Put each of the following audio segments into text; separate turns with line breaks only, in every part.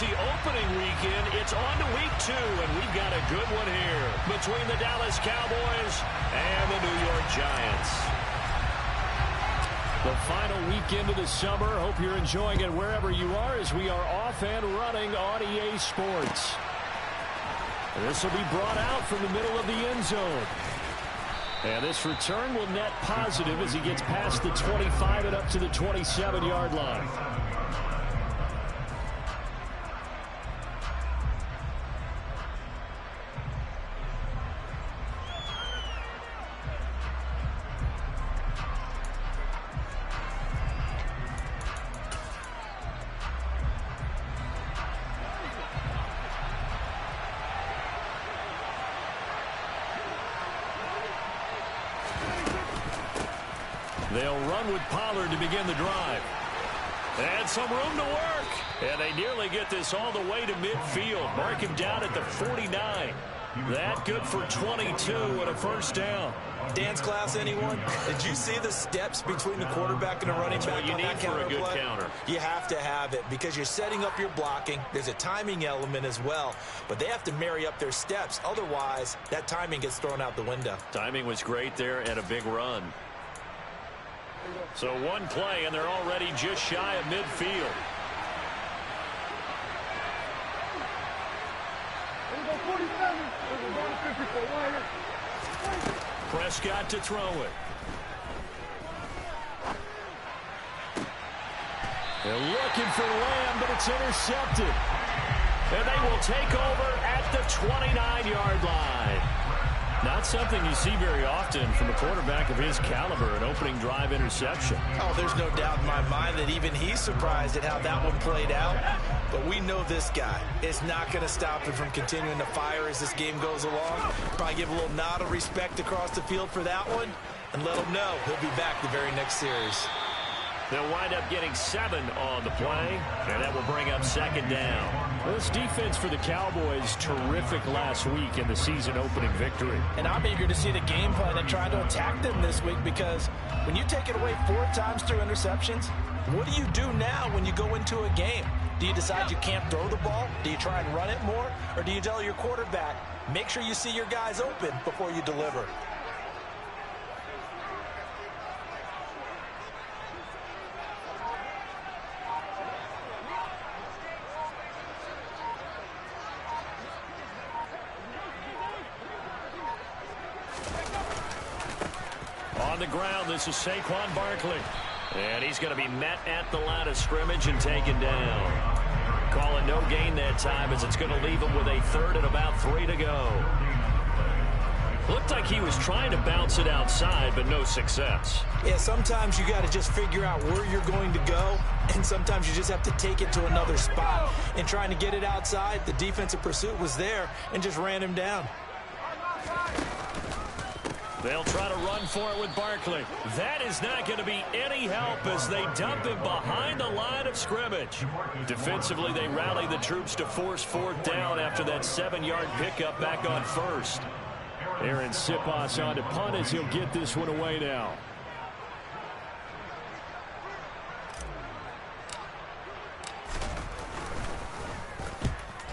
NFC opening weekend. It's on to week 2, and we've got a good one here between the Dallas Cowboys and the New York Giants. The final weekend of the summer. Hope you're enjoying it wherever you are as we are off and running on EA Sports. This will be brought out from the middle of the end zone. And this return will net positive as he gets past the 25 and up to the 27-yard line. They'll run with Pollard to begin the drive. And some room to work. And they nearly get this all the way to midfield. Mark him down at the 49. That good for 22 and a first down.
Dance class, anyone? Did you see the steps between the quarterback and the running back on that counter play? That's what you need for a good counter. You have to have it because you're setting up your blocking. There's a timing element as well. But they have to marry up their steps. Otherwise, that timing gets thrown out the window.
Timing was great there and a big run. So one play, and they're already just shy of midfield. Prescott to throw it. They're looking for Lamb, but it's intercepted. And they will take over at the 29-yard line. Not something you see very often from a quarterback of his caliber, an opening drive interception.
Oh, there's no doubt in my mind that even he's surprised at how that one played out. But we know this guy is not going to stop him from continuing to fire as this game goes along. Probably give a little nod of respect across the field for that one and let him know he'll be back the very next series.
They'll wind up getting 7 on the play, and that will bring up second down. This defense for the Cowboys, terrific last week in the season-opening victory.
And I'm eager to see the game plan and try to attack them this week because when you take it away 4 times through interceptions, what do you do now when you go into a game? Do you decide you can't throw the ball? Do you try and run it more? Or do you tell your quarterback, make sure you see your guys open before you deliver?
On the ground, this is Saquon Barkley. And he's going to be met at the line of scrimmage and taken down. Calling no gain that time as it's going to leave him with a third and about 3 to go. Looked like he was trying to bounce it outside, but no success.
Yeah, sometimes you got to just figure out where you're going to go, and sometimes you just have to take it to another spot. And trying to get it outside, the defensive pursuit was there and just ran him down.
They'll try to run for it with Barkley. That is not going to be any help as they dump him behind the line of scrimmage. Defensively, they rally the troops to force 4th down after that 7-yard pickup back on first. Aaron Siposs on to punt as he'll get this one away now.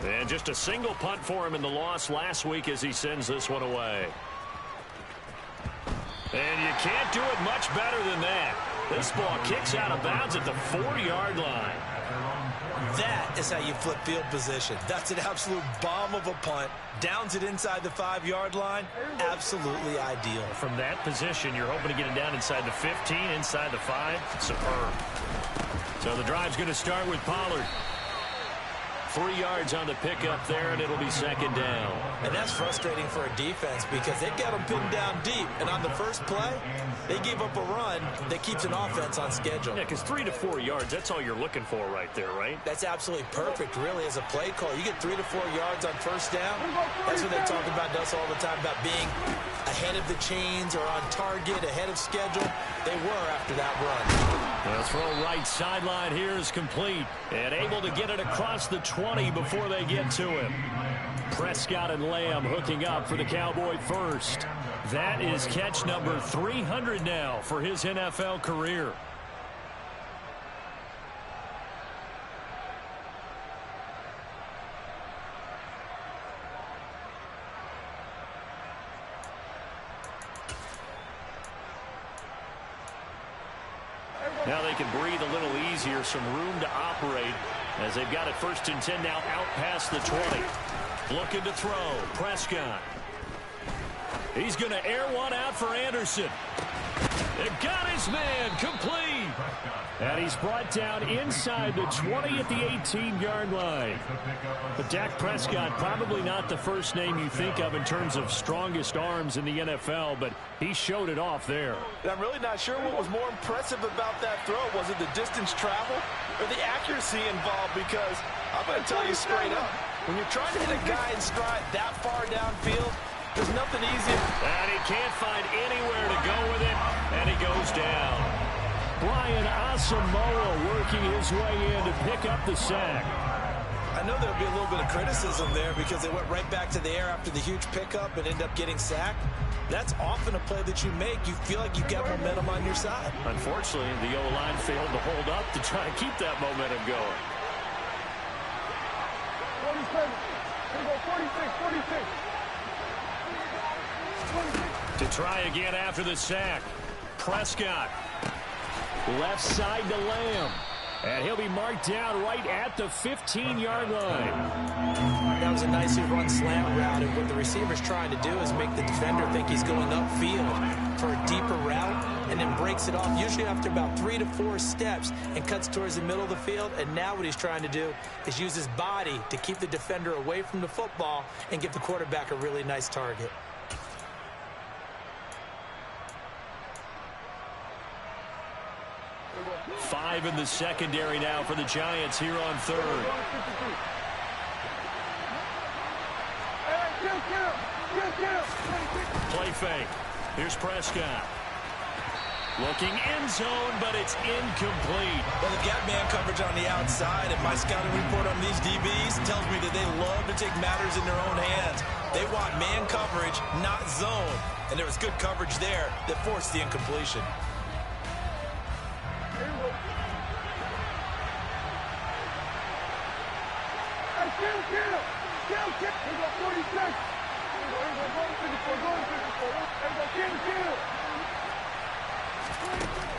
And just a single punt for him in the loss last week as he sends this one away. And you can't do it much better than that. This ball kicks out of bounds at the 4-yard line.
That is how you flip field position. That's an absolute bomb of a punt. Downs it inside the 5-yard line. Absolutely ideal.
From that position, you're hoping to get it down inside the 15, inside the 5. Superb. So the drive's going to start with Pollard. 3 yards on the pickup there, and it'll be second down.
And that's frustrating for a defense because they've got them pinned down deep. And on the first play, they gave up a run that keeps an offense on schedule.
Yeah, because 3 to 4 yards, that's all you're looking for right there, right?
That's absolutely perfect, really, as a play call. You get 3 to 4 yards on first down. That's what they talk about us all the time, about being ahead of the chains or on target, ahead of schedule. They were after that run.
The throw right sideline here is complete and able to get it across the 20 before they get to him. Prescott and Lamb hooking up for the Cowboy first. That is catch number 300 now for his NFL career. Now they can breathe a little easier, some room to operate as they've got it 1st and 10 now out past the 20. Looking to throw. Prescott. He's going to air one out for Anderson. It got his man complete. And he's brought down inside the 20 at the 18-yard line. But Dak Prescott, probably not the first name you think of in terms of strongest arms in the NFL, but he showed it off there.
And I'm really not sure what was more impressive about that throw. Was it the distance travel or the accuracy involved? Because I'm going to tell you straight up, when you're trying to hit a guy in stride that far downfield, there's nothing easier.
And he can't find anywhere to go with it, and he goes down. Brian Asamoah working his way in to pick up the sack.
I know there'll be a little bit of criticism there because they went right back to the air after the huge pickup and ended up getting sacked. That's often a play that you make. You feel like you've got momentum on your side.
Unfortunately, the O-line failed to hold up to try to keep that momentum going.
47. Here we go, 46.
To try again after the sack. Prescott. Left side to Lamb. And he'll be marked down right at the 15-yard line.
That was a nicely run slant route, and what the receiver's trying to do is make the defender think he's going upfield for a deeper route, and then breaks it off, usually after about 3 to 4 steps, and cuts towards the middle of the field. And now what he's trying to do is use his body to keep the defender away from the football and give the quarterback a really nice target.
Five in the secondary now for the Giants here on 3rd. Play fake. Here's Prescott. Looking end zone, but it's incomplete.
Well, they've got man coverage on the outside, and my scouting report on these DBs tells me that they love to take matters in their own hands. They want man coverage, not zone. And there was good coverage there that forced the incompletion.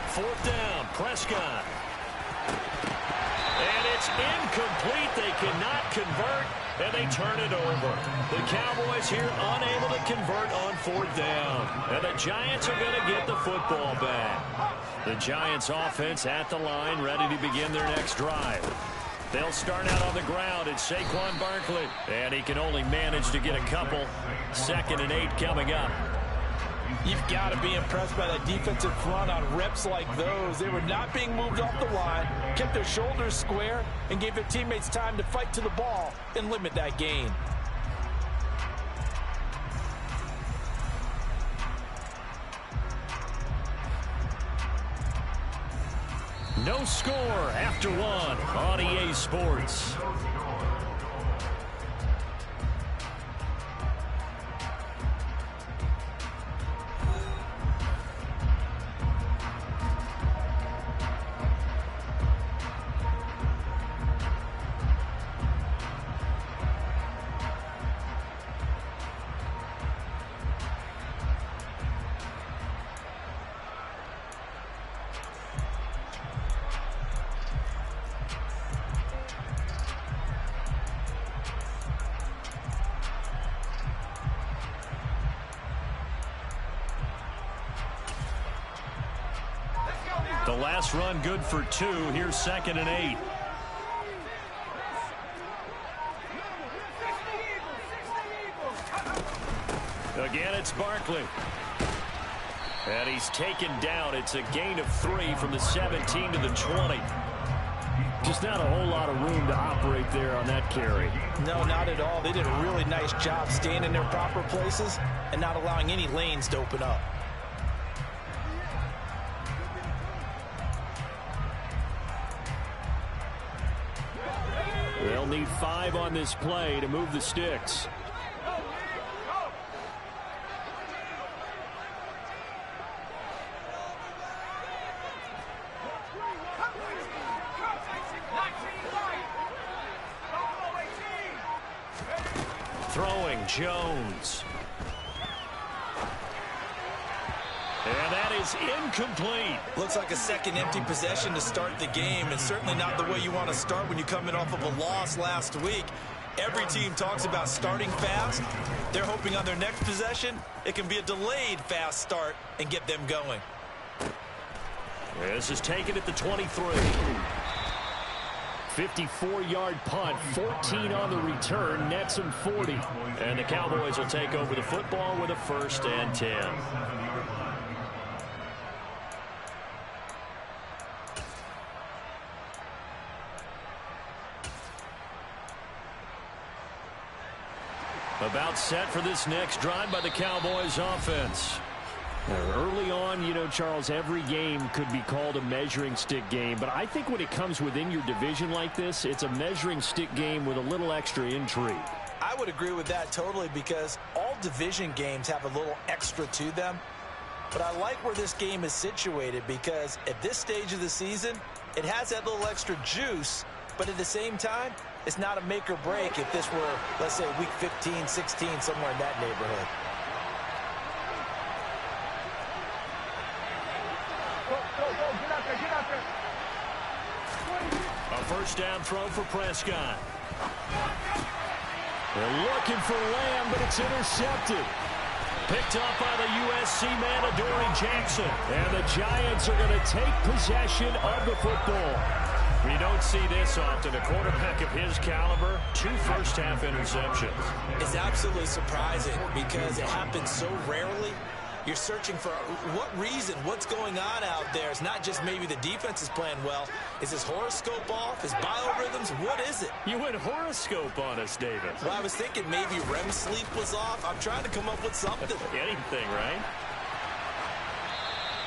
Fourth down, Prescott. And it's incomplete. They cannot convert, and they turn it over. The Cowboys here unable to convert on 4th down. And the Giants are going to get the football back. The Giants offense at the line, ready to begin their next drive. They'll start out on the ground. It's Saquon Barkley. And he can only manage to get a couple. 2nd and 8 coming up.
You've got to be impressed by that defensive front on reps like those. They were not being moved off the line, kept their shoulders square, and gave their teammates time to fight to the ball and limit that gain.
No score after 1 on EA Sports. The last run good for 2. Here's 2nd and 8. Again, it's Barkley. And he's taken down. It's a gain of 3 from the 17 to the 20. Just not a whole lot of room to operate there on that carry.
No, not at all. They did a really nice job staying in their proper places and not allowing any lanes to open up.
They'll need 5 on this play to move the sticks. Throwing Jones. And that is incomplete.
Looks like a second empty possession to start the game, and certainly not the way you want to start when you come in off of a loss last week. Every team talks about starting fast. They're hoping on their next possession, it can be a delayed fast start and get them going.
This is taken at the 23. 54-yard punt, 14 on the return, nets him 40. And the Cowboys will take over the football with a 1st and 10. About set for this next drive by the Cowboys offense. Early on, you know, Charles, every game could be called a measuring stick game. But I think when it comes within your division like this, it's a measuring stick game with a little extra intrigue.
I would agree with that totally, because all division games have a little extra to them. But I like where this game is situated, because at this stage of the season, it has that little extra juice. But at the same time, it's not a make or break if this were, let's say, week 15, 16, somewhere in that neighborhood.
A 1st down throw for Prescott. They're looking for Lamb, but it's intercepted. Picked up by the USC man, Adoree Jackson. And the Giants are going to take possession of the football. We don't see this often. A quarterback of his caliber, 2 first-half interceptions.
It's absolutely surprising because it happens so rarely. You're searching for what reason, what's going on out there. It's not just maybe the defense is playing well. Is his horoscope off? His biorhythms? What is it?
You went horoscope on us, David.
Well, I was thinking maybe REM sleep was off. I'm trying to come up with something.
Anything, right?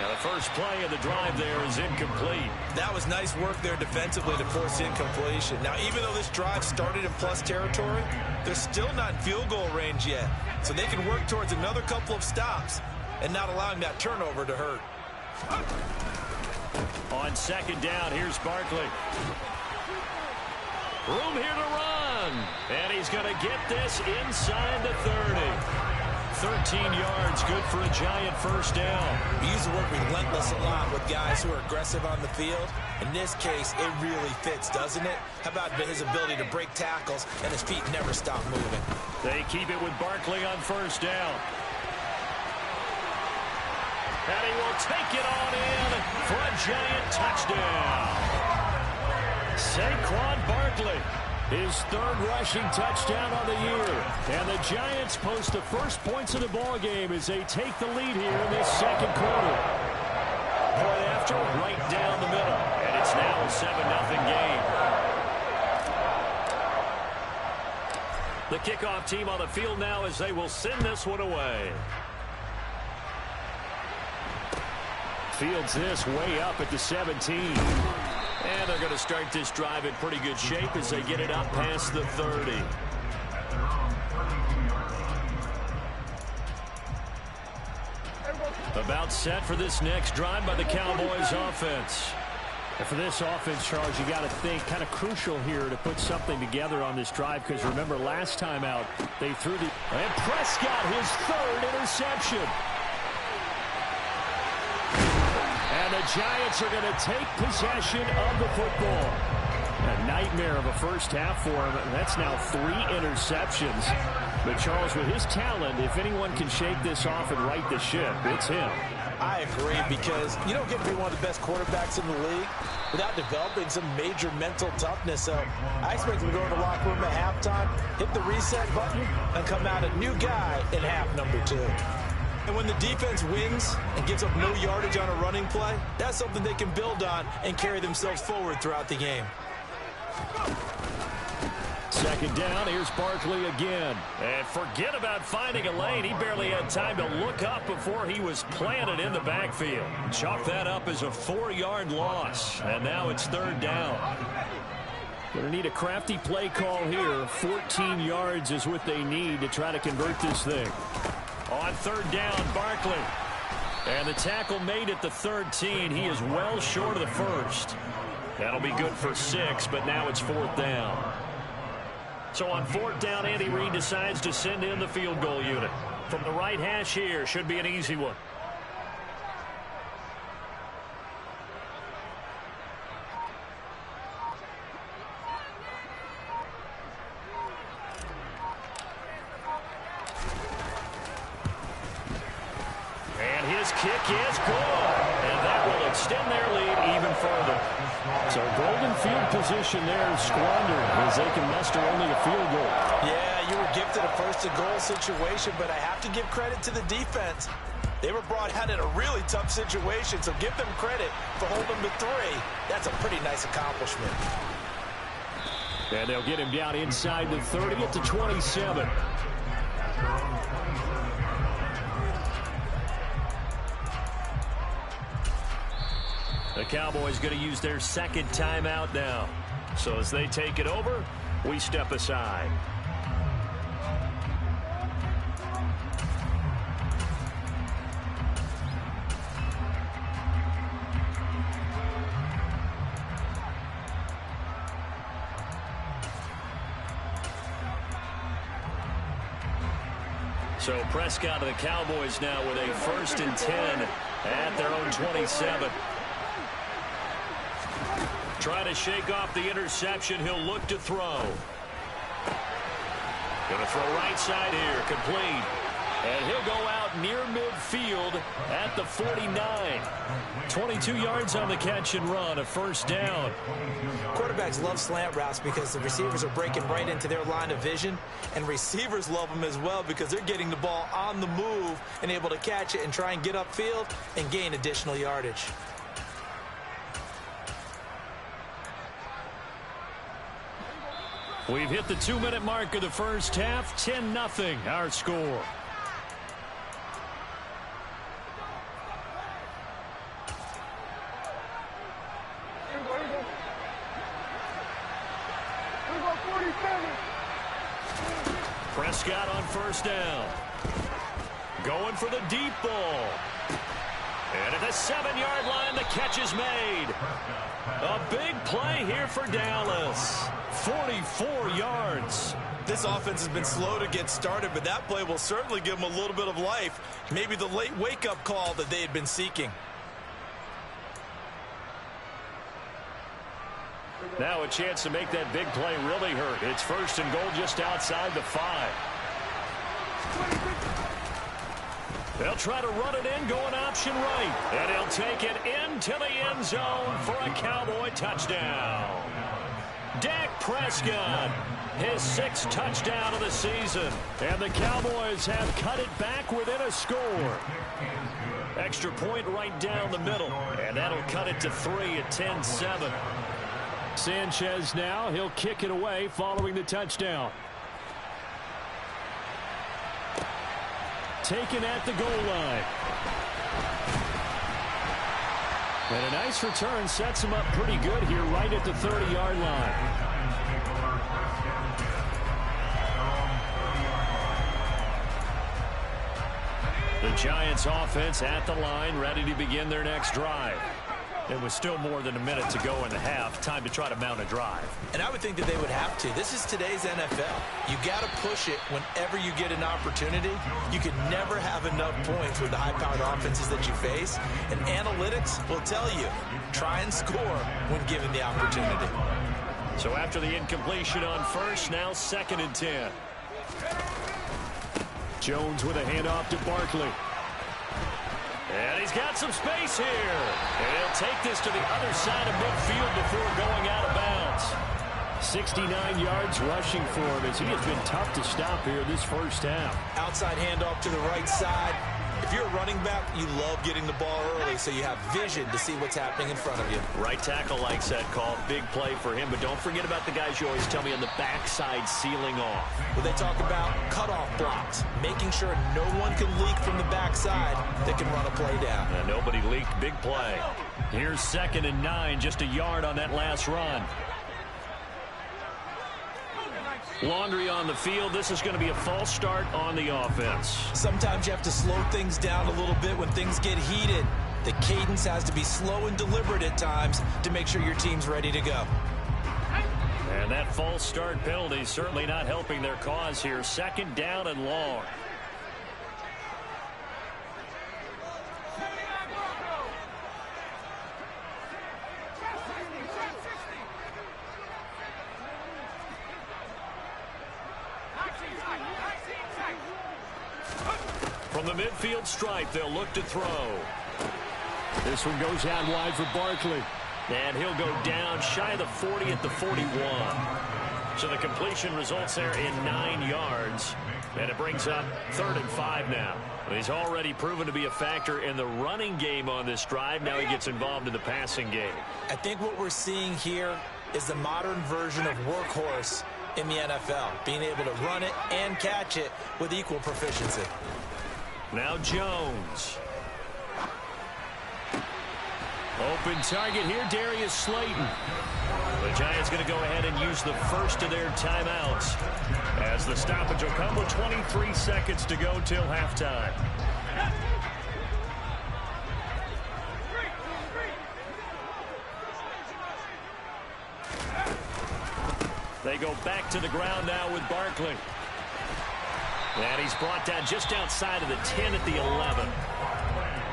Now the first play of the drive there is incomplete.
That was nice work there defensively to force incompletion. Now, even though this drive started in plus territory, they're still not in field goal range yet. So they can work towards another couple of stops and not allowing that turnover to hurt.
On 2nd down, here's Barkley. Room here to run. And he's going to get this inside the 30. 13 yards, good for a Giant 1st down.
We use the word relentless a lot with guys who are aggressive on the field. In this case, it really fits, doesn't it? How about his ability to break tackles and his feet never stop moving?
They keep it with Barkley on 1st down. And he will take it on in for a Giant touchdown. Saquon Barkley, his 3rd rushing touchdown on the year. And the Giants post the first points of the ball game as they take the lead here in this 2nd quarter. Point after, right down the middle. And it's now a 7-0 game. The kickoff team on the field now as they will send this one away. Fields this way up at the 17. And they're going to start this drive in pretty good shape as they get it up past the 30. About set for this next drive by the Cowboys offense. And for this offense, Charles, you got to think kind of crucial here to put something together on this drive, because remember last time out they threw the... And Prescott, his 3rd interception. And the Giants are going to take possession of the football. A nightmare of a 1st half for him. That's now 3 interceptions. But Charles, with his talent, if anyone can shake this off and right the ship, it's him.
I agree, because you don't get to be one of the best quarterbacks in the league without developing some major mental toughness. So I expect him to go in the locker room at halftime, hit the reset button, and come out a new guy in half number 2. And when the defense wins and gives up no yardage on a running play, that's something they can build on and carry themselves forward throughout the game.
2nd down, here's Barkley again. And forget about finding a lane. He barely had time to look up before he was planted in the backfield. Chalk that up as a 4-yard loss. And now it's 3rd down. Going to need a crafty play call here. 14 yards is what they need to try to convert this thing. On 3rd down, Barkley. And the tackle made at the 13. He is well short of the 1st. That'll be good for 6, but now it's 4th down. So on 4th down, Andy Reid decides to send in the field goal unit. From the right hash here, should be an easy one. This kick is good, and that will extend their lead even further. So golden field position there squandered as they can muster only a field goal.
Yeah, you were gifted a first-and-goal situation, but I have to give credit to the defense. They were brought out in a really tough situation, so give them credit for holding them to 3. That's a pretty nice accomplishment.
And they'll get him down inside the 30 at the 27. The Cowboys going to use their second timeout now. So as they take it over, we step aside. So Prescott of the Cowboys now with a 1st and 10 at their own 27. Trying to shake off the interception. He'll look to throw. Going to throw right side here. Complete. And he'll go out near midfield at the 49. 22 yards on the catch and run. A 1st down.
Quarterbacks love slant routes because the receivers are breaking right into their line of vision. And receivers love them as well because they're getting the ball on the move and able to catch it and try and get upfield and gain additional yardage.
We've hit the 2-minute mark of the first half. 10-0 our score. Prescott on 1st down. Going for the deep ball. And at the 7-yard line, the catch is made. A big play here for Dallas. 44 yards.
This offense has been slow to get started, but that play will certainly give them a little bit of life. Maybe the late wake-up call that they had been seeking.
Now a chance to make that big play really hurt. It's 1st and goal just outside the 5. They'll try to run it in, going option right. And he'll take it into the end zone for a Cowboy touchdown. Dak Prescott, his 6th touchdown of the season. And the Cowboys have cut it back within a score. Extra point right down the middle. And that'll cut it to 3 at 10-7. Sanchez now, he'll kick it away following the touchdown. Taken at the goal line. And a nice return sets him up pretty good here right at the 30-yard line. The Giants offense at the line, ready to begin their next drive. It was still more than a minute to go in the half. Time to try to mount a drive.
And I would think that they would have to. This is today's NFL. You got to push it whenever you get an opportunity. You can never have enough points with the high-powered offenses that you face. And analytics will tell you, try and score when given the opportunity.
So after the incompletion on 1st, now 2nd and 10. Jones with a handoff to Barkley. And he's got some space here. And he'll take this to the other side of midfield before going out of bounds. 69 yards rushing for him as he has been tough to stop here this first half.
Outside handoff to the right side. If you're a running back, you love getting the ball early so you have vision to see what's happening in front of you.
Right tackle likes that call. Big play for him. But don't forget about the guys you always tell me on the backside sealing off.
Well, they talk about cutoff blocks, making sure no one can leak from the backside that can run a play down.
And nobody leaked. Big play. Here's 2nd and 9, just a yard on that last run. Laundry on the field. This is going to be a false start on the offense.
Sometimes you have to slow things down a little bit when things get heated. The cadence has to be slow and deliberate at times to make sure your team's ready to go.
And that false start penalty is certainly not helping their cause here. 2nd down and long. From the midfield stripe, they'll look to throw.
This one goes out wide for Barkley.
And he'll go down shy of the 40 at the 41. So the completion results there in 9 yards. And it brings up 3rd and 5 now. He's already proven to be a factor in the running game on this drive. Now he gets involved in the passing game.
I think what we're seeing here is the modern version of workhorse in the NFL, being able to run it and catch it with equal proficiency.
Now Jones. Open target here, Darius Slayton. The Giants going to go ahead and use the first of their timeouts as the stoppage will come with 23 seconds to go till halftime. They go back to the ground now with Barkley. And he's brought down just outside of the 10 at the 11.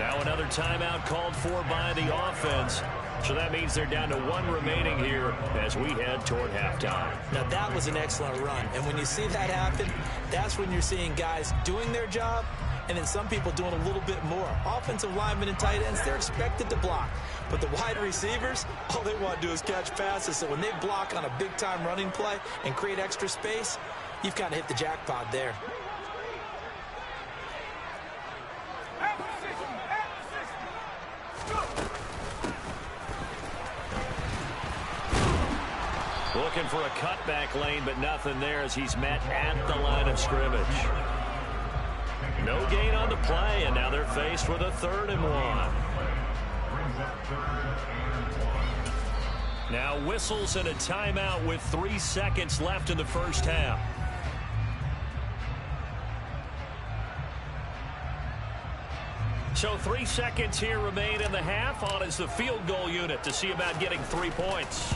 Now another timeout called for by the offense. So that means they're down to 1 remaining here as we head toward halftime.
Now that was an excellent run. And when you see that happen, that's when you're seeing guys doing their job and then some people doing a little bit more. Offensive linemen and tight ends, they're expected to block. But the wide receivers, all they want to do is catch passes. So when they block on a big-time running play and create extra space, you've kind of hit the jackpot there.
Looking for a cutback lane, but nothing there as he's met at the line of scrimmage. No gain on the play, and now they're faced with a 3rd and 1. Now whistles and a timeout with 3 seconds left in the first half. So 3 seconds here remain in the half. On is the field goal unit to see about getting 3 points.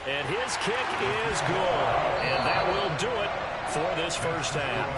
And his kick is good. And that will do it for this first half.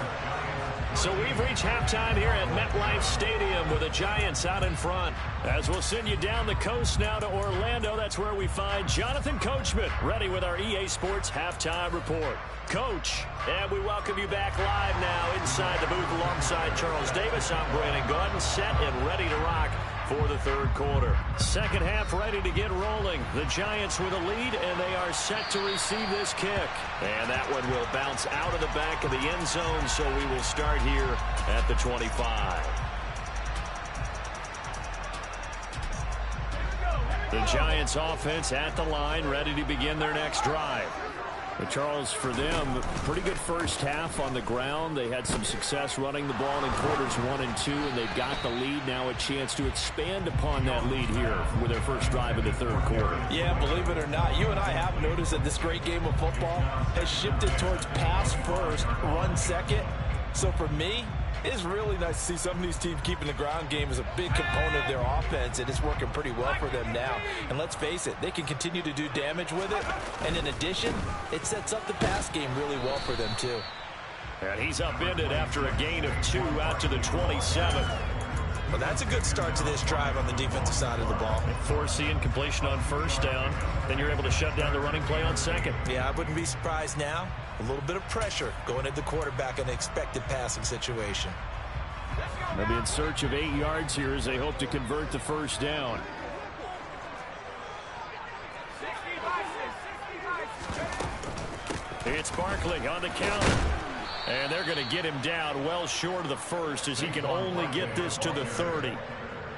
So we've reached halftime here at MetLife Stadium with the Giants out in front. As we'll send you down the coast now to Orlando, that's where we find Jonathan Coachman ready with our EA Sports Halftime Report. Coach, and we welcome you back live now inside the booth alongside Charles Davis. I'm Brandon Gaudin, set and ready to rock for the 3rd quarter. Second half ready to get rolling. The Giants with a lead, and they are set to receive this kick. And that one will bounce out of the back of the end zone, so we will start here at the 25. The Giants offense at the line, ready to begin their next drive. But Charles, for them, pretty good first half on the ground. They had some success running the ball in quarters 1 and 2, and they've got the lead. Now a chance to expand upon that lead here with their first drive in the 3rd quarter.
Yeah, believe it or not, you and I have noticed that this great game of football has shifted towards pass first, run second. So for me, it's really nice to see some of these teams keeping the ground game as a big component of their offense, and it's working pretty well for them now. And let's face it, they can continue to do damage with it. And in addition, it sets up the pass game really well for them, too.
And he's upended after a gain of 2 out to the 27.
Well, that's a good start to this drive on the defensive side of the ball.
Force the incompletion on first down. Then you're able to shut down the running play on second.
Yeah, I wouldn't be surprised now. A little bit of pressure going at the quarterback in an expected passing situation.
They'll be in search of 8 yards here as they hope to convert the first down.
It's Barkley on the counter. And they're going to get him down well short of the first as he can only get this to the 30.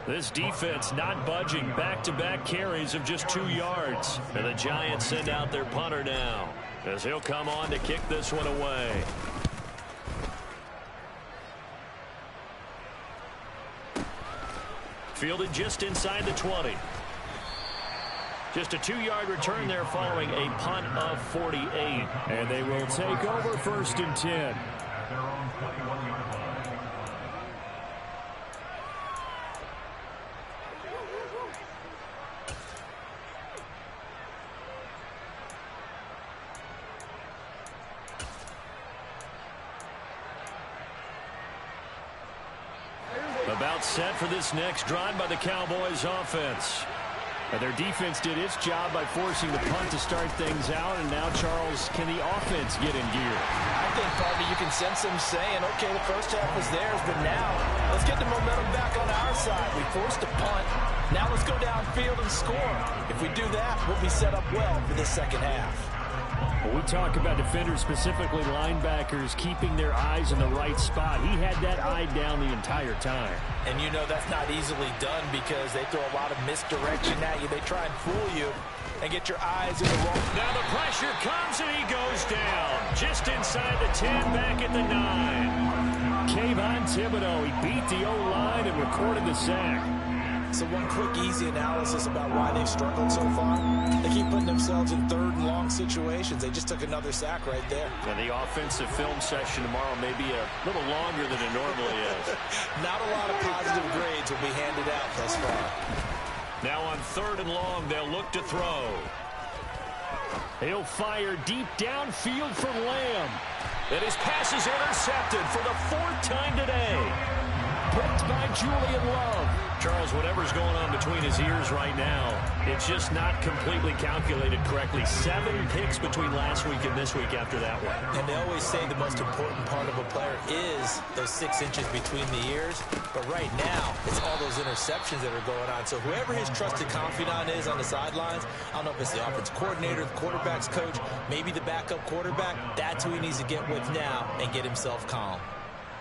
This defense not budging. Back-to-back carries of just 2 yards. And the Giants send out their punter now as he'll come on to kick this one away. Fielded just inside the 20. Just a 2-yard return there following a punt of 48.
And they will take over 1st and 10.
About set for this next drive by the Cowboys offense.
Their defense did its job by forcing the punt to start things out, and now, Charles, can the offense get in gear?
I think, partner, you can sense them saying, okay, the first half was theirs, but now let's get the momentum back on our side. We forced a punt. Now let's go downfield and score. If we do that, we'll be set up well for this second half.
When we talk about defenders, specifically linebackers, keeping their eyes in the right spot, he had that eye down the entire time.
And you know that's not easily done because they throw a lot of misdirection at you. They try and fool you and get your eyes in the wrong.
Now the pressure comes and he goes down. Just inside the 10, back at the 9. Kayvon Thibodeau, he beat the O-line and recorded the sack.
So one quick, easy analysis about why they've struggled so far. They keep putting themselves in third and long situations. They just took another sack right there.
And the offensive film session tomorrow may be a little longer than it normally is.
Not a lot of positive grades will be handed out thus far.
Now on 3rd and long, they'll look to throw.
He'll fire deep downfield for Lamb.
And his pass is intercepted for the 4th time today.
Picked by Julian Love.
Charles, whatever's going on between his ears right now, it's just not completely calculated correctly. 7 picks between last week and this week after that one.
And they always say the most important part of a player is those 6 inches between the ears. But right now, it's all those interceptions that are going on. So whoever his trusted confidant is on the sidelines, I don't know if it's the offense coordinator, the quarterback's coach, maybe the backup quarterback, that's who he needs to get with now and get himself calm.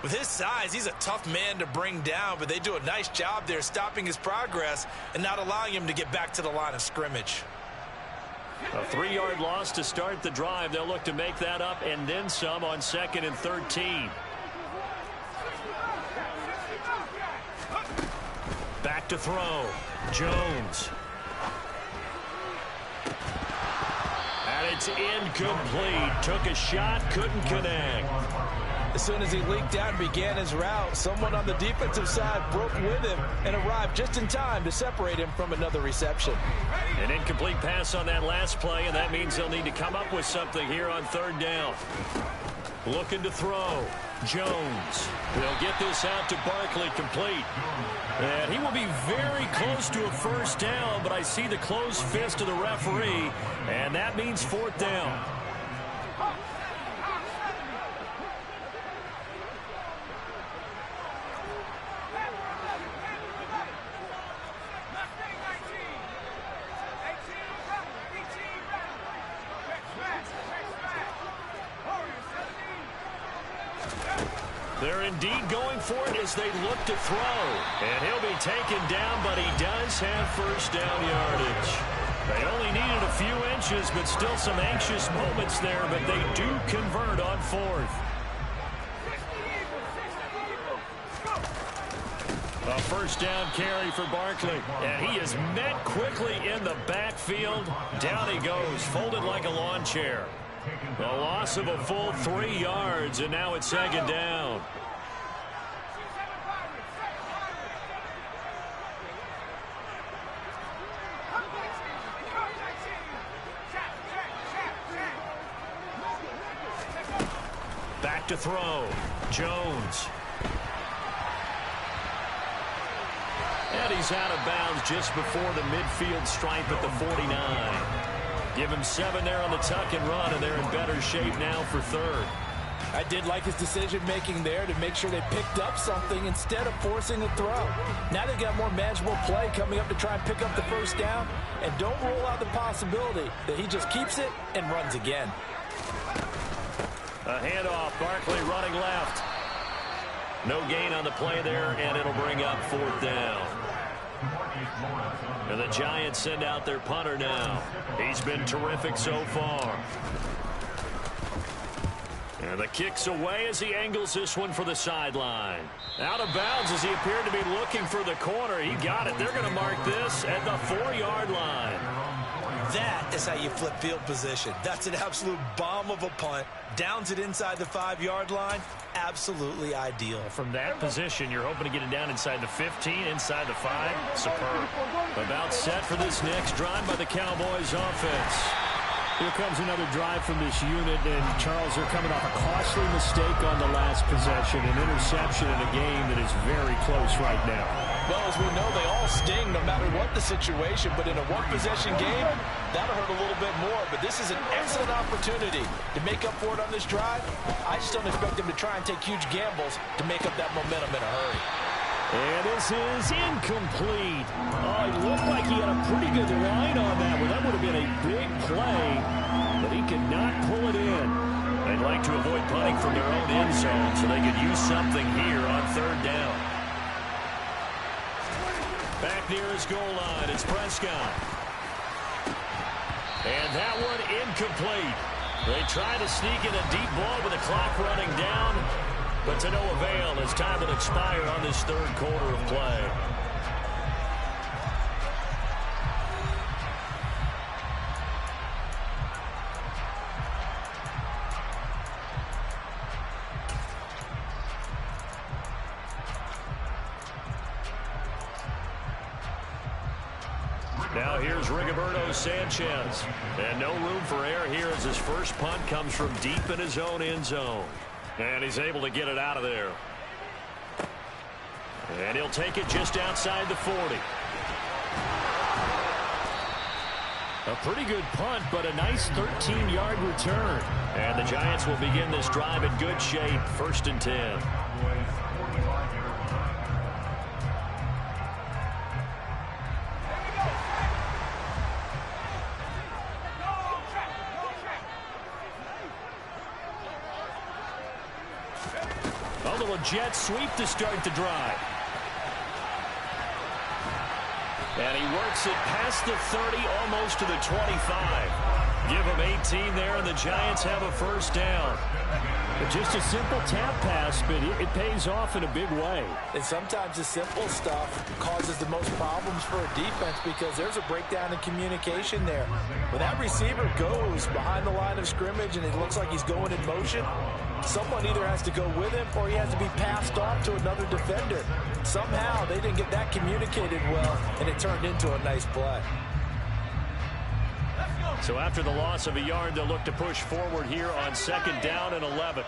With his size, he's a tough man to bring down, but they do a nice job there stopping his progress and not allowing him to get back to the line of scrimmage.
A 3-yard loss to start the drive. They'll look to make that up and then some on 2nd and 13. Back to throw. Jones. And it's incomplete. Took a shot, couldn't connect.
As soon as he leaked out and began his route, someone on the defensive side broke with him and arrived just in time to separate him from another reception.
An incomplete pass on that last play, and that means they'll need to come up with something here on 3rd down. Looking to throw. Jones. They'll get this out to Barkley, complete. And he will be very close to a 1st down, but I see the closed fist of the referee, and that means 4th down. They're indeed going for it as they look to throw. And he'll be taken down, but he does have 1st down yardage. They only needed a few inches, but still some anxious moments there, but they do convert on 4th. A 1st down carry for Barkley. And he is met quickly in the backfield. Down he goes, folded like a lawn chair. A loss of a full 3 yards, and now it's 2nd down. Back to throw. Jones. And he's out of bounds just before the midfield stripe at the 49. Give him 7 there on the tuck and run, and they're in better shape now for 3rd.
I did like his decision-making there to make sure they picked up something instead of forcing a throw. Now they've got more manageable play coming up to try and pick up the 1st down, and don't rule out the possibility that he just keeps it and runs again.
A handoff, Barkley running left. No gain on the play there, and it'll bring up 4th down. And the Giants send out their punter now. He's been terrific so far. And the kick's away as he angles this one for the sideline. Out of bounds as he appeared to be looking for the corner. He got it. They're going to mark this at the 4-yard line.
That is how you flip field position. That's an absolute bomb of a punt. Downs it inside the 5-yard line. Absolutely ideal.
From that position, you're hoping to get it down inside the 15, inside the 5. Superb. About set for this next drive by the Cowboys offense.
Here comes another drive from this unit, and Charles, they're coming off a costly mistake on the last possession, an interception in a game that is very close right now.
Well, as we know, they all sting no matter what the situation, but in a one-possession game, that'll hurt a little bit more. But this is an excellent opportunity to make up for it on this drive. I just don't expect them to try and take huge gambles to make up that momentum in a hurry.
And this is incomplete. Oh, it looked like he had a pretty good line on that one. That would have been a big play, but he could not pull it in.
They'd like to avoid punting from their own end zone so they could use something here on third down. Back near his goal line, it's Prescott. And that one incomplete. They try to sneak in a deep ball with the clock running down, but to no avail as time will expire on this third quarter of play. Now here's Rigoberto Sanchez. And no room for error here as his first punt comes from deep in his own end zone. And he's able to get it out of there. And he'll take it just outside the 40. A pretty good punt, but a nice 13-yard return. And the Giants will begin this drive in good shape, 1st and 10. A little jet sweep to start the drive. And he works it past the 30, almost to the 25. Give him 18 there, and the Giants have a first down.
But just a simple tap pass, but it pays off in a big way.
And sometimes the simple stuff causes the most problems for a defense because there's a breakdown in communication there. When that receiver goes behind the line of scrimmage and it looks like he's going in motion, someone either has to go with him or he has to be passed off to another defender. Somehow they didn't get that communicated well, and it turned into a nice play.
So after the loss of a yard, they'll look to push forward here on 2nd down and 11.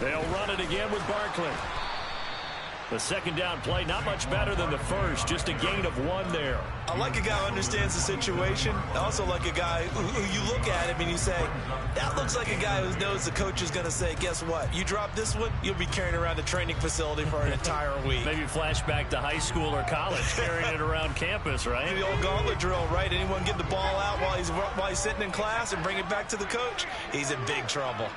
They'll run it again with Barkley. The 2nd down play, not much better than the first, just a gain of 1 there.
I like a guy who understands the situation. I also like a guy who you look at him and you say, that looks like a guy who knows the coach is going to say, guess what? You drop this one, you'll be carrying around the training facility for an entire week.
Maybe flashback to high school or college, carrying it around campus, right?
The old gauntlet drill, right? Anyone get the ball out while he's sitting in class and bring it back to the coach? He's in big trouble.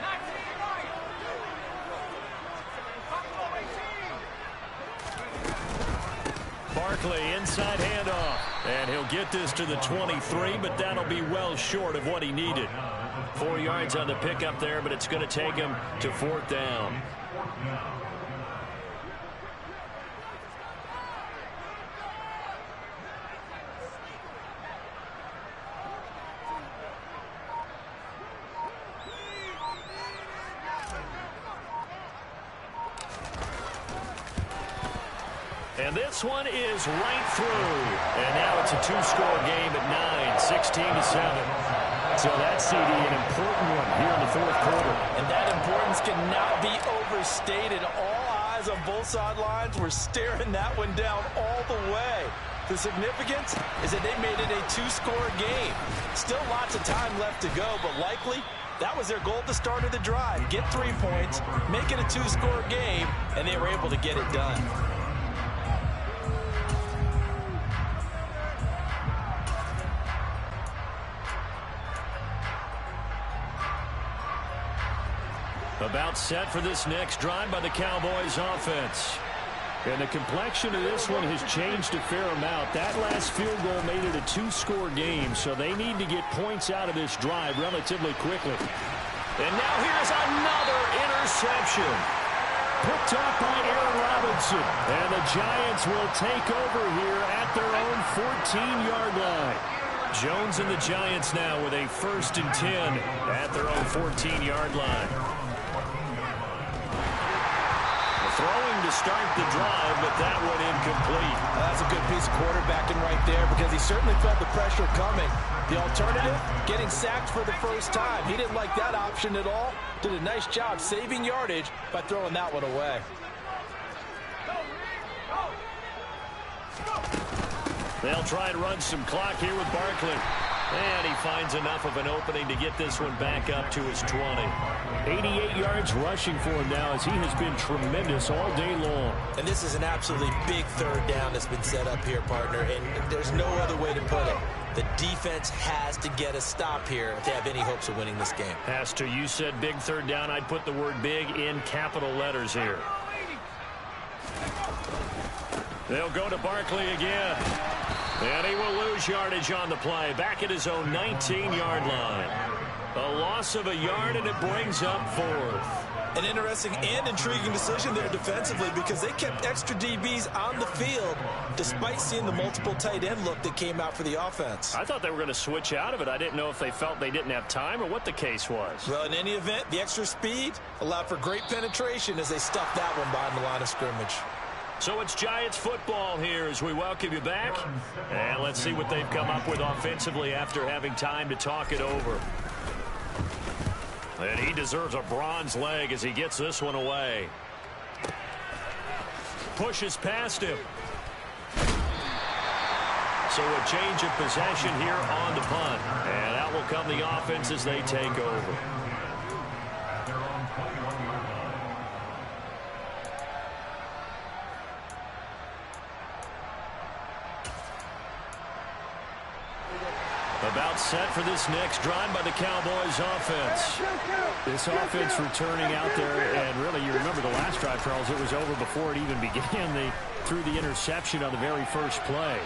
Barkley, inside handoff. And he'll get this to the 23, but that'll be well short of what he needed. 4 yards on the pickup there, but it's going to take him to 4th down. And this one is right through. And now it's a 2-score game at 9, 16-7. So that's, CD, an important one here in the 4th quarter.
And that importance cannot be overstated. All eyes on both sidelines were staring that one down all the way. The significance is that they made it a 2-score game. Still lots of time left to go, but likely that was their goal at the start of the drive. Get 3 points, make it a 2-score game, and they were able to get it done.
About set for this next drive by the Cowboys offense.
And the complexion of this one has changed a fair amount. That last field goal made it a 2-score game, so they need to get points out of this drive relatively quickly.
And now here's another interception.
Picked up by Aaron Robinson. And the Giants will take over here at their own 14-yard line.
Jones and the Giants now with a 1st and 10 at their own 14-yard line. to start the drive, but that one incomplete.
That's a good piece of quarterbacking right there because he certainly felt the pressure coming. The alternative, getting sacked for the first time. He didn't like that option at all. Did a nice job saving yardage by throwing that one away.
They'll try and run some clock here with Barkley. And he finds enough of an opening to get this one back up to his 20.
88 yards rushing for him now as he has been tremendous all day long.
And this is an absolutely big third down that's been set up here, partner, and there's no other way to put it. The defense has to get a stop here if they have any hopes of winning this game.
Has to. You said big third down. I'd put the word big in capital letters here. They'll go to Barkley again. And he will lose yardage on the play. Back at his own 19-yard line. A loss of a yard, and it brings up fourth.
An interesting and intriguing decision there defensively because they kept extra DBs on the field despite seeing the multiple tight end look that came out for the offense.
I thought they were going to switch out of it. I didn't know if they felt they didn't have time or what the case was.
Well, in any event, the extra speed allowed for great penetration as they stuffed that one behind the line of scrimmage.
So it's Giants football here as we welcome you back. And let's see what they've come up with offensively after having time to talk it over. And he deserves a bronze leg as he gets this one away. Pushes past him. So a change of possession here on the punt. And out will come the offense as they take over. About set for this next drive by the Cowboys offense.
This offense returning out there, and really you remember the last drive, Charles, it was over before it even began. They threw the interception on the very first play.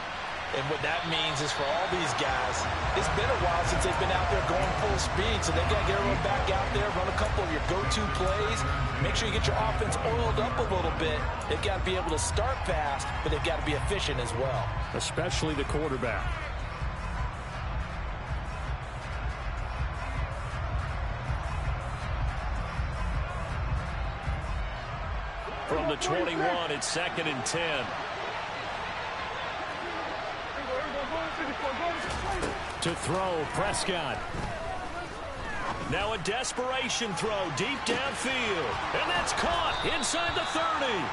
And what that means is for all these guys, it's been a while since they've been out there going full speed, so they've got to get everyone back out there, run a couple of your go-to plays, make sure you get your offense oiled up a little bit. They've got to be able to start fast, but they've got to be efficient as well.
Especially the quarterback.
From the 21, it's 2nd and 10.
To throw, Prescott.
Now a desperation throw deep downfield. And that's caught inside the 30.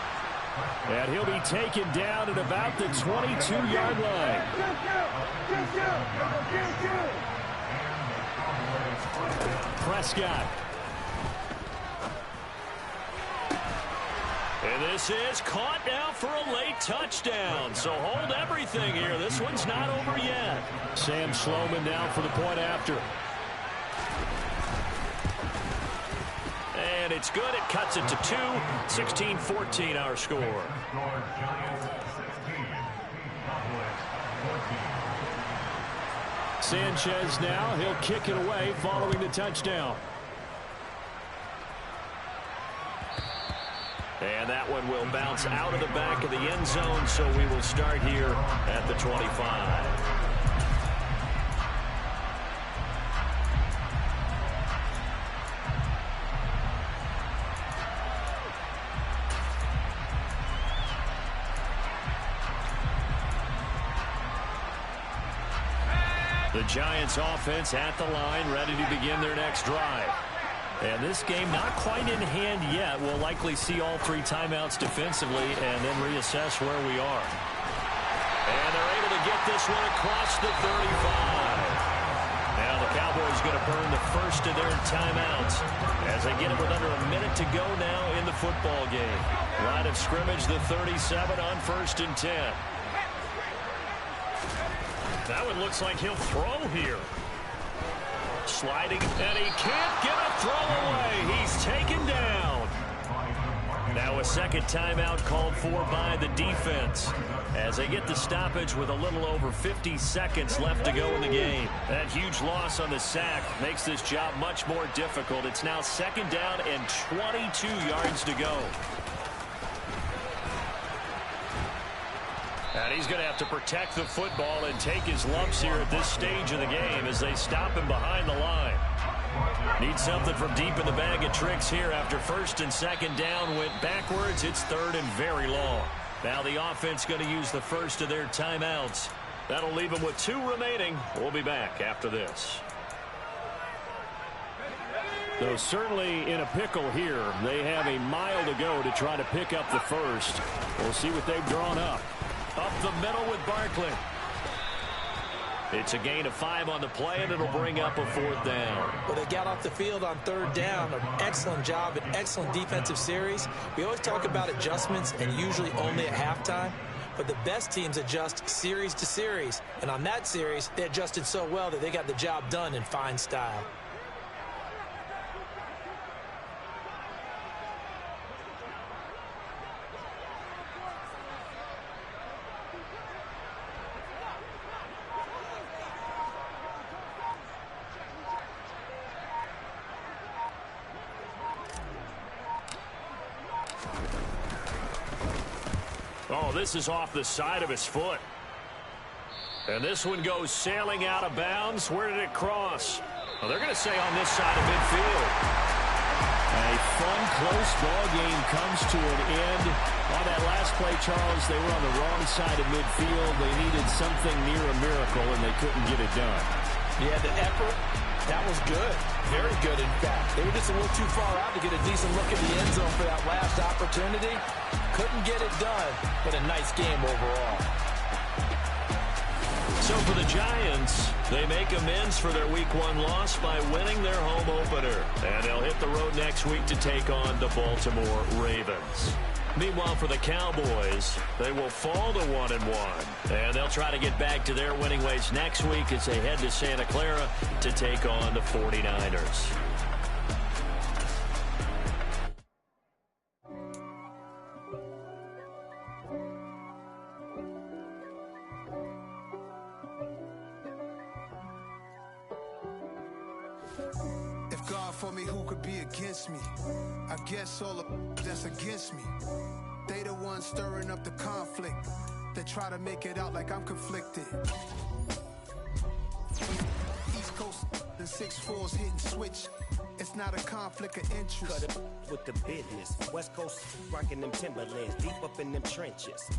And he'll be taken down at about the 22-yard line. Prescott.
And this is caught now for a late touchdown. So hold everything here. This one's not over yet.
Sam Sloman down for the point after.
And it's good. It cuts it to 2. 16-14 our score.
Sanchez now. He'll kick it away following the touchdown.
And that one will bounce out of the back of the end zone, so we will start here at the 25. The Giants offense at the line, ready to begin their next drive. And this game not quite in hand yet. We'll likely see all 3 timeouts defensively and then reassess where we are. And they're able to get this one across the 35. Now the Cowboys going to burn the first of their timeouts as they get it with under a minute to go now in the football game. Line of scrimmage, the 37 on 1st and 10. That one looks like he'll throw here. Sliding, and he can't get a throw away. He's taken down. Now a second timeout called for by the defense as they get the stoppage with a little over 50 seconds left to go in the game. That huge loss on the sack makes this job much more difficult. It's now 2nd down and 22 yards to go. And he's going to have to protect the football and take his lumps here at this stage of the game as they stop him behind the line. Need something from deep in the bag of tricks here after first and second down went backwards. It's third and very long. Now the offense going to use the first of their timeouts. That'll leave them with 2 remaining. We'll be back after this.
Though certainly in a pickle here. They have a mile to go to try to pick up the first. We'll see what they've drawn up.
Up the middle with Barkley. It's a gain of 5 on the play, and it'll bring up a 4th down.
Well, they got off the field on 3rd down. An excellent job, an excellent defensive series. We always talk about adjustments, and usually only at halftime. But the best teams adjust series to series. And on that series, they adjusted so well that they got the job done in fine style.
Oh, this is off the side of his foot. And this one goes sailing out of bounds. Where did it cross? Well, they're going to say on this side of midfield.
A fun, close ball game comes to an end. On that last play, Charles, they were on the wrong side of midfield. They needed something near a miracle, and they couldn't get it done.
Yeah, the effort, that was good. Very good, in fact. They were just a little too far out to get a decent look at the end zone for that last opportunity. Couldn't get it done, but a nice game overall.
So for the Giants, they make amends for their Week 1 loss by winning their home opener. And they'll hit the road next week to take on the Baltimore Ravens. Meanwhile, for the Cowboys, they will fall to 1-1. And they'll try to get back to their winning ways next week as they head to Santa Clara to take on the 49ers.
For me, who could be against me? I guess all the that's against me. They the ones stirring up the conflict. They try to make it out like I'm conflicted. East Coast and 6'4's hitting switch. It's not a conflict of interest.
Cut it with the business. West Coast rocking them Timberlands, deep up in them trenches.